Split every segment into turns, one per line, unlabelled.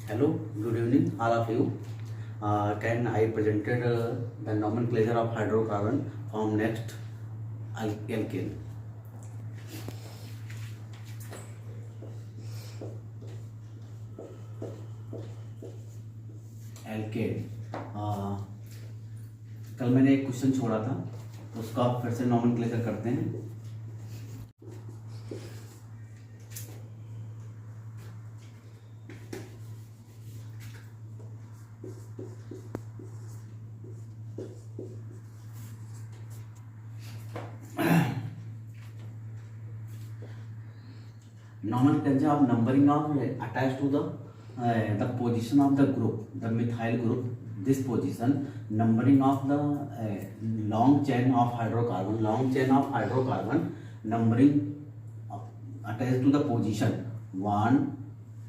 Hello, good evening, all of you. Can I presented the nomenclature of hydrocarbon from next alkane. Alkane कल मैंने एक question छोड़ा था, तो उसको आप फिर से नॉमेनक्लेचर करते हैं. Nomenclature of numbering of attached to the position of the group, the methyl group. This position numbering of the long chain of hydrocarbon, numbering attached to the position 1,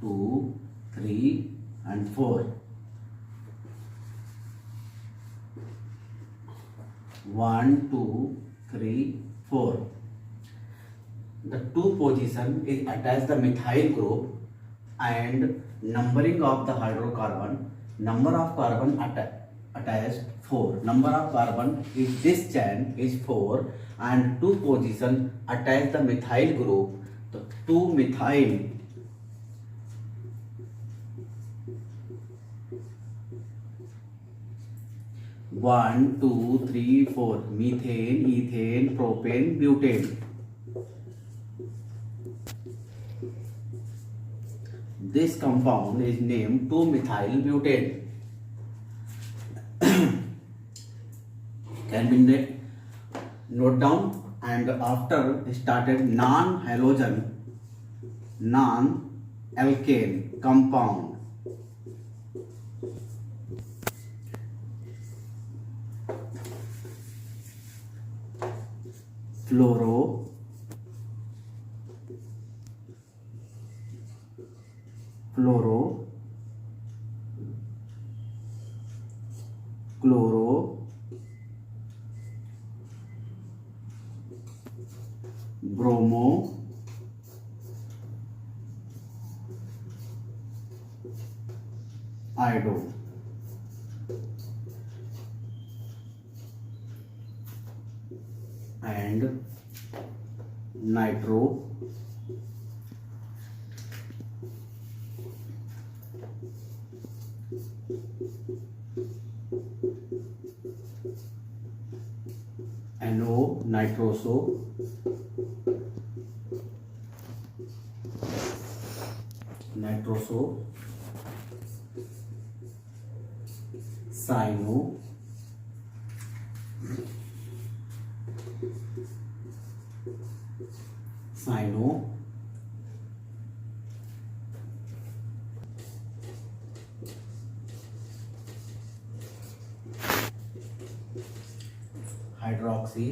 2, 3 and 4. 1, 2, 3, 4. The two position is attached the methyl group, and numbering of the hydrocarbon, number of carbon attached 4. Number of carbon is this chain is 4, and two position attach the methyl group. The two methyl one, two, three, four, methane, ethane, propane, butane. This compound is named 2-methyl butane. Can be note down, and after started non-halogen, non-alkane compound. Fluoro, chloro, bromo, iodo. And nitro, NO, nitroso, cyano, hydroxy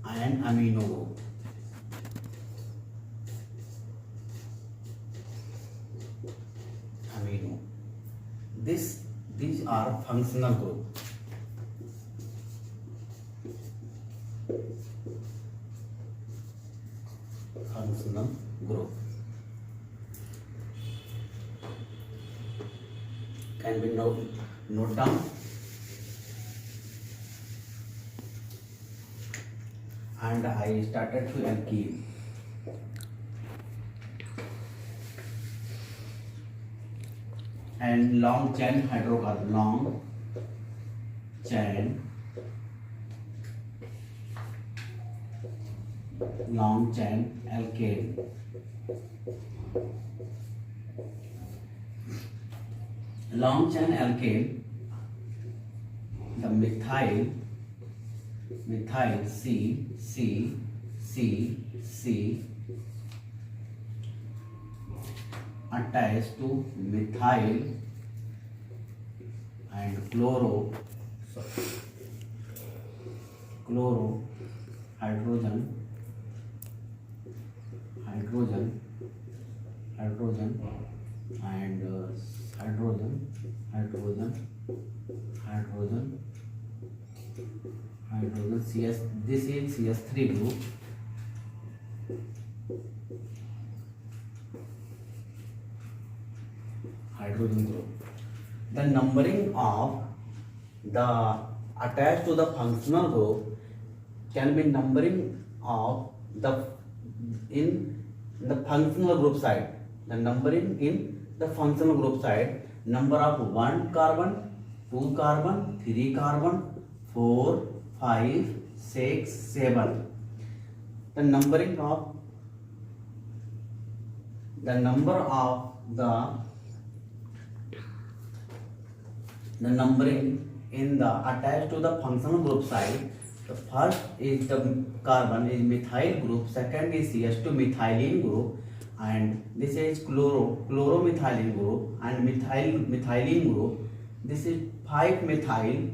and amino. These are functional group. Can be note down. And I started to alkene. And long chain hydrocarbon, long chain alkane. Long chain alkane, the methyl C attached to methyl and chloro hydrogen and hydrogen CS. This is CS3 group. hydrogen group. The numbering of the attached to the functional group can be numbering of the in the functional group side. The numbering in the functional group side, number of 1 carbon, 2 carbon, 3 carbon, 4, 5, 6, 7. The numbering of the number of the numbering in the attached to the functional group side. The first is the carbon is methyl group, second is CH2 methylene group, and this is chloromethylene group and methylene group. This is 5 methyl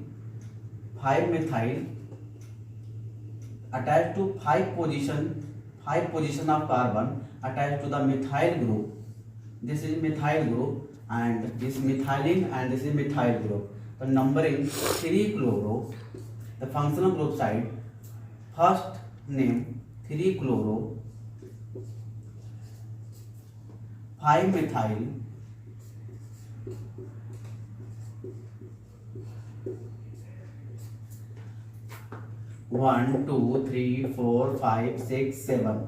attached to 5 position of carbon attached to the methyl group. This is methyl group and this methylene and this is methyl group. The numbering 3 chloro, the functional group side, first name 3 chloro, 5 methyl, 1, 2, 3, 4, 5, 6, 7.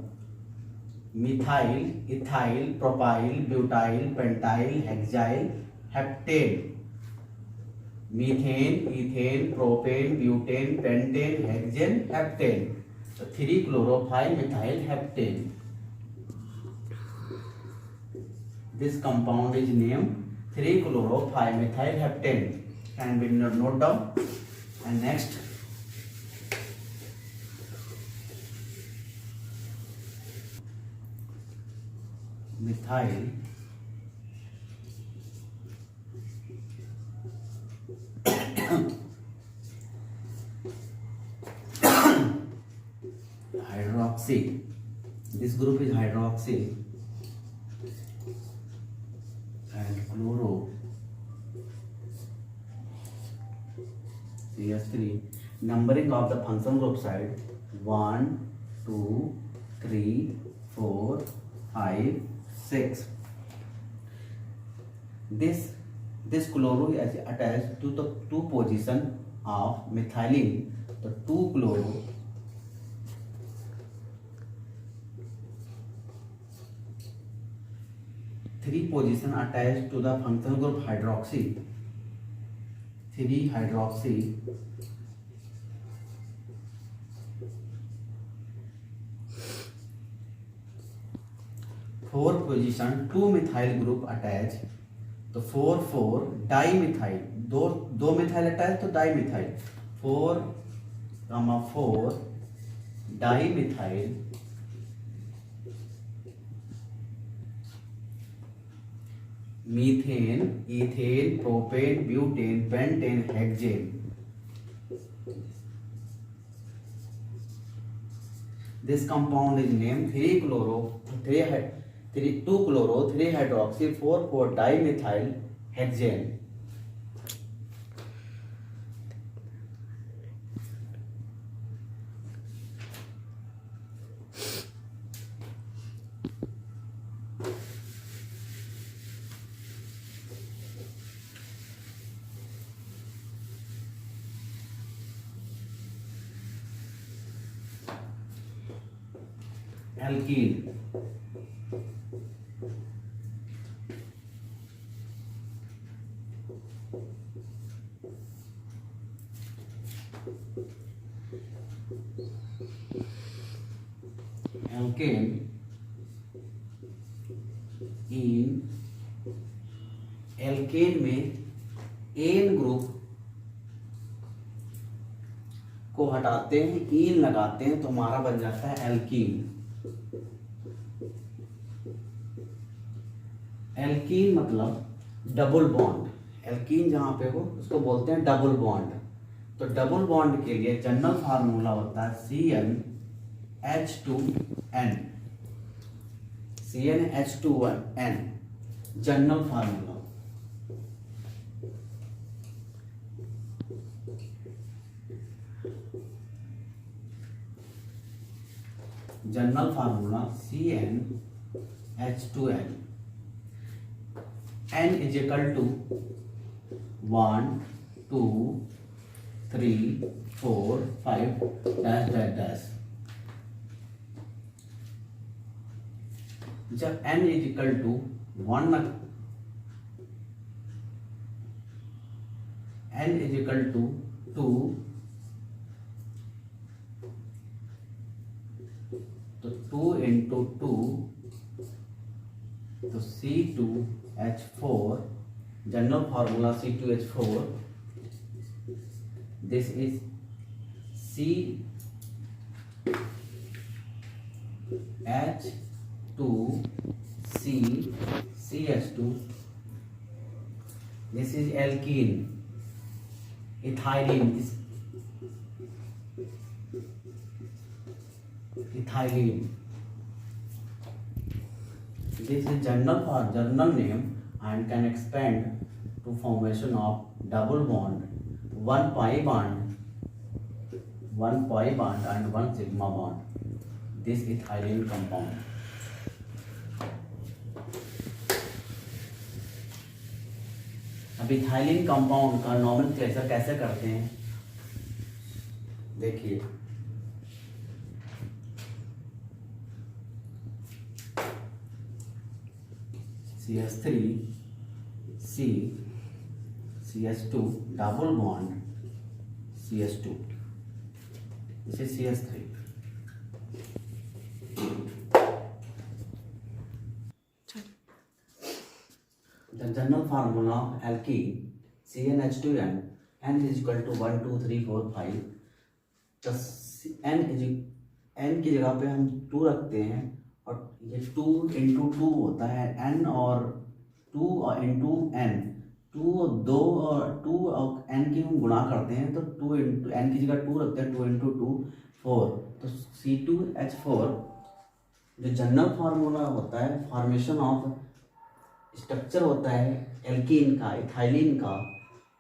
Methyl, ethyl, propyl, butyl, pentyl, hexyl, heptane. Methane, ethane, propane, butane, pentane, hexane, heptane. So 3 chloro, 5 methyl, heptane. This compound is named 3 chloro, 5 methyl, heptane. Can be note down. And next, methyl hydroxy. This group is hydroxy and chloro CH3. Numbering of the functional group side 1, 2, 3, 4, 5, 6. This chloro is attached to the 2 position of methylene. The 2 chloro three position attached to the functional group hydroxy. 3 hydroxy, 4 position 2 methyl group attached. तो 4 dimethyl, दो methyl attach तो dimethyl, 4 dimethyl, methane, ethane, propane, butane, pentane, hexane. This compound is named 2 chloro, 3 hydroxy, 4 dimethyl hexane. Alkene. Alkene में N group को हटाते हैं, ईन लगाते हैं तो हमारा बन जाता है एल्कीन. एल्कीन मतलब डबल बॉन्ड. एल्कीन जहां पे हो उसको बोलते हैं डबल बॉन्ड. तो डबल बॉन्ड के लिए जनरल फार्मूला होता है CnH2n. CnH2n general formula. General formula CnH2n. n is equal to 1 2 3 4 5 dash dash dash. जब n is equal to 1 n is equal to 2 तो 2 इंटू 2 तो C2H4 general formula C2H4 this is CH2CH2 this is alkene ethylene this is general name and can expand to formation of double bond, one pi bond and one sigma bond, this ethylene compound। अब ethylene compound का nomenclature कैसे करते हैं देखिए। CH3 C CH2 double bond CH2, this is CH3। The general formula of alkene CnH2n, n is equal to 1 2 3 4 5। तो n की जगह पे हम 2 रखते हैं और ये 2 इंटू 2 होता है n और 2 और इंटू n 2 और 2 और 2 और n की हम गुणा करते हैं तो 2 इंटू n की जगह 2 रखते हैं 2 इंटू 2 4। तो C2H4 जो जनरल फार्मूला होता है फॉर्मेशन ऑफ स्ट्रक्चर होता है एल्कीन का इथाइलिन का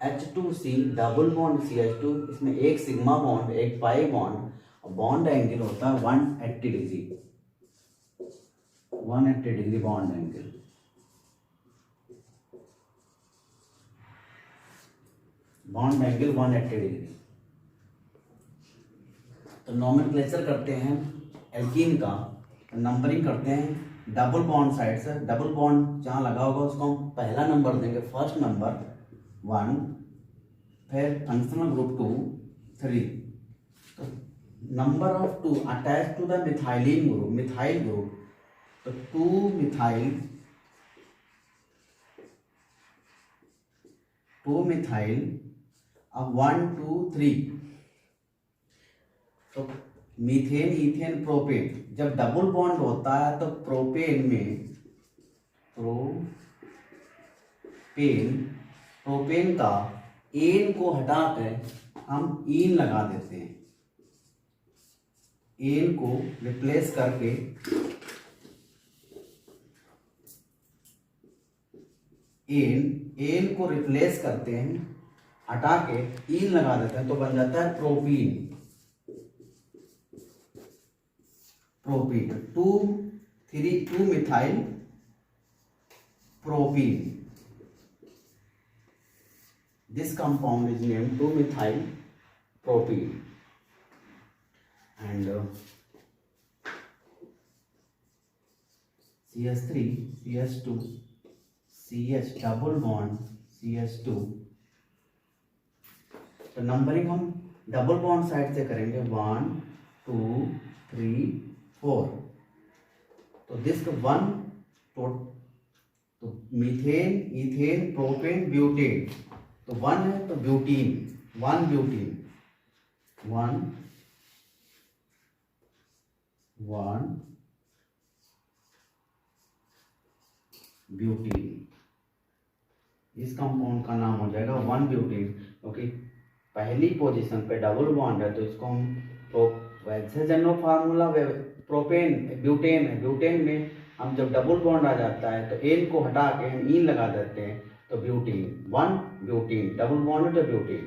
H2C डबल बॉन्ड CH2, इसमें एक सिग्मा बॉन्ड एक पाई बॉन्ड और बॉन्ड एंगल होता है 180 degree 180 degree bond angle. Bond angle 180 degree. तो नॉमेनक्लेचर करते हैं एल्कीन का, नंबरिंग करते हैं डबल बॉन्ड साइड से। डबल बॉन्ड जहाँ लगा होगा उसको हम पहला नंबर देंगे, फर्स्ट नंबर 1, फिर फंक्शनल ग्रुप 2 3। तो number of 2 attach to the methylene group, methyl group, तो 2 मिथाइल अब 1 2 3। तो मीथेन इथेन प्रोपेन जब डबल बॉन्ड होता है तो प्रोपेन का एन को हटाकर हम ईन लगा देते हैं। एन को रिप्लेस करके एन को रिप्लेस करते हैं, हटा के ईन लगा देते हैं तो बन जाता है propene. 2 methyl propene. This compound is named 2 methyl propene and CH3 CH2 CH double bond CH2। तो नंबरिंग हम डबल बॉन्ड साइड से करेंगे 1 2 3 4। तो दिस 1 तो मीथेन इथेन प्रोपेन ब्यूटेन, तो 1 है तो ब्यूटीन 1 ब्यूटीन 1 ब्यूटीन। इस कंपाउंड का नाम हो जाएगा 1 ब्यूटीन, क्योंकि पहली पोजीशन पे डबल बॉन्ड है तो इसको हम वैसे जनरल फार्मूला प्रोपेन ब्यूटेन है। ब्यूटेन में हम जब डबल बॉन्ड आ जाता है तो एन को हटा के हम ईन लगा देते हैं तो ब्यूटीन 1 ब्यूटीन डबल बॉन्ड है तो ब्यूटीन।